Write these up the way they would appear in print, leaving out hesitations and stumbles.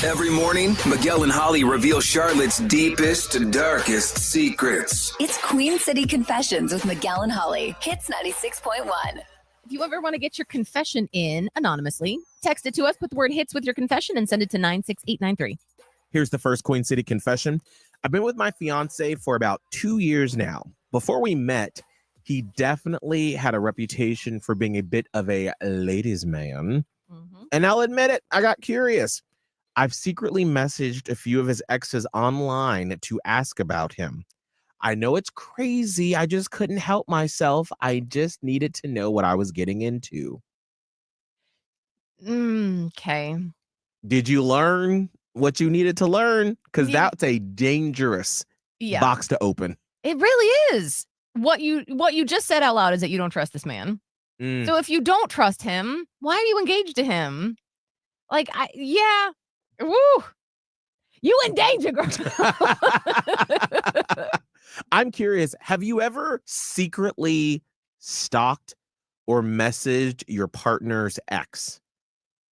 Every morning, Miguel and Holly reveal Charlotte's deepest, darkest secrets. It's Queen City Confessions with Miguel and Holly. Hits 96.1. If you ever want to get your confession in anonymously, text it to us, put the word hits with your confession, and send it to 96893. Here's the first Queen City confession. I've been with my fiance for about 2 years now. Before we met, he definitely had a reputation for being a bit of a ladies' man. And I'll admit it, I got curious. I've secretly messaged a few of his exes online to ask about him. I know it's crazy. I just couldn't help myself. I just needed to know what I was getting into. Okay. Did you learn what you needed to learn? Because that's a dangerous box to open. It really is. What you just said out loud is that you don't trust this man. So if you don't trust him, why are you engaged to him? Woo. You in danger, girl. I'm curious. Have you ever secretly stalked or messaged your partner's ex?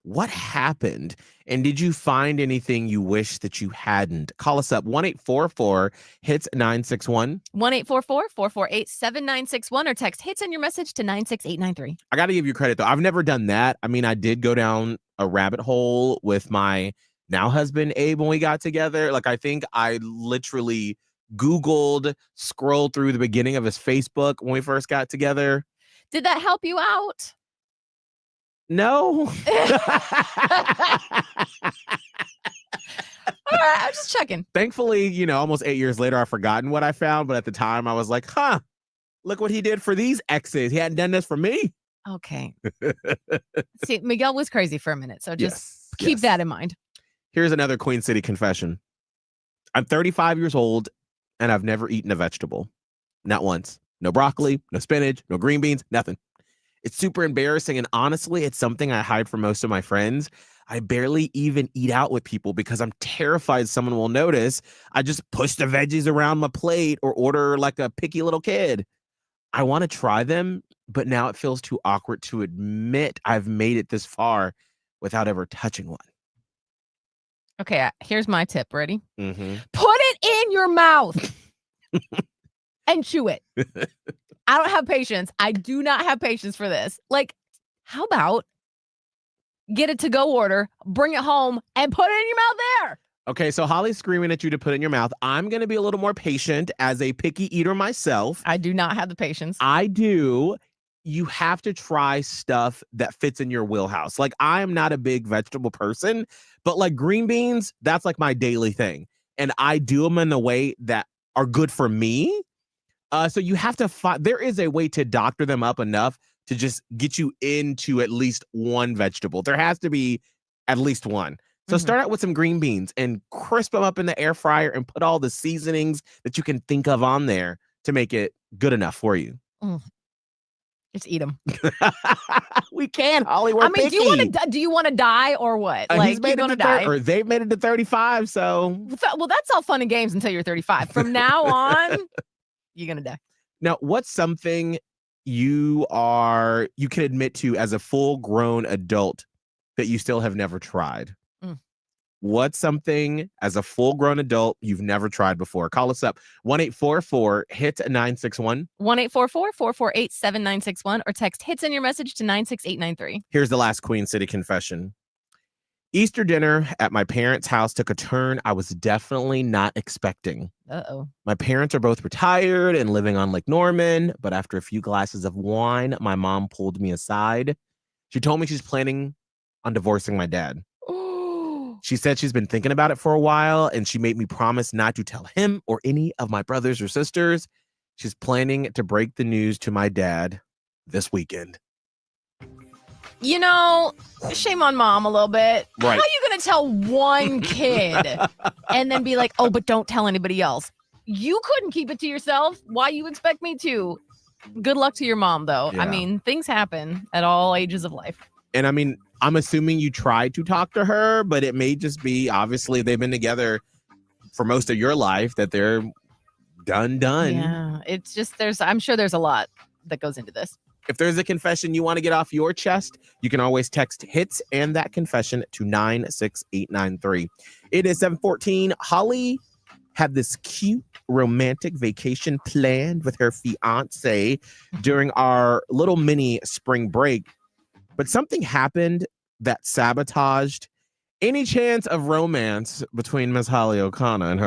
What happened? And did you find anything you wish that you hadn't? Call us up 1-844-HITS-961. 1-844-448-7961 or text hits in your message to 96893. I got to give you credit, though. I've never done that. I mean, I did go down a rabbit hole with my now husband, Abe, when we got together. I think I literally Googled, scrolled through the beginning of his Facebook when we first got together. Did that help you out? No. All right, I'm just checking. Thankfully, almost 8 years later, I've forgotten what I found. But at the time, I was like, look what he did for these exes. He hadn't done this for me. Okay. See, Miguel was crazy for a minute. So just keep that in mind. Here's another Queen City confession. I'm 35 years old, and I've never eaten a vegetable. Not once. No broccoli, no spinach, no green beans, nothing. It's super embarrassing, and honestly, it's something I hide from most of my friends. I barely even eat out with people because I'm terrified someone will notice. I just push the veggies around my plate or order like a picky little kid. I want to try them, but now it feels too awkward to admit I've made it this far without ever touching one. Okay, here's my tip. Ready? Mm-hmm. Put it in your mouth and chew it. I don't have patience. I do not have patience for this. How about get a to-go order, bring it home, and put it in your mouth there? Okay, so Holly's screaming at you to put it in your mouth. I'm going to be a little more patient as a picky eater myself. I do not have the patience. I do. You have to try stuff that fits in your wheelhouse. I am not a big vegetable person, but green beans, that's my daily thing. And I do them in a way that are good for me. So you have to find, there is a way to doctor them up enough to just get you into at least one vegetable. There has to be at least one. So start out with some green beans and crisp them up in the air fryer and put all the seasonings that you can think of on there to make it good enough for you. Just eat them. We can, Holly. We're picky. Do you want to die or what? He's made it to die, or they've made it to 35. So well, that's all fun and games until you're 35. From now on, you're gonna die. Now, what's something you can admit to as a full-grown adult that you still have never tried? What's something as a full-grown adult you've never tried before? Call us up 1-844-HIT-961. 1-844-448-7961 or text hits in your message to 96893. Here's the last Queen City confession. Easter dinner at my parents' house took a turn I was definitely not expecting. Uh-oh. My parents are both retired and living on Lake Norman, but after a few glasses of wine, my mom pulled me aside. She told me she's planning on divorcing my dad. She said she's been thinking about it for a while, and she made me promise not to tell him or any of my brothers or sisters. She's planning to break the news to my dad this weekend. Shame on mom a little bit. Right. How are you going to tell one kid and then be like, oh, but don't tell anybody else? You couldn't keep it to yourself. Why you expect me to? Good luck to your mom, though. Yeah. I mean, things happen at all ages of life. And I mean, I'm assuming you tried to talk to her, but it may just be, obviously, they've been together for most of your life, that they're done. Yeah, it's just, I'm sure there's a lot that goes into this. If there's a confession you want to get off your chest, you can always text HITS and that confession to 96893. It is 7:14. Holly had this cute romantic vacation planned with her fiance during our little mini spring break, but something happened that sabotaged any chance of romance between Miss Holly O'Connor and her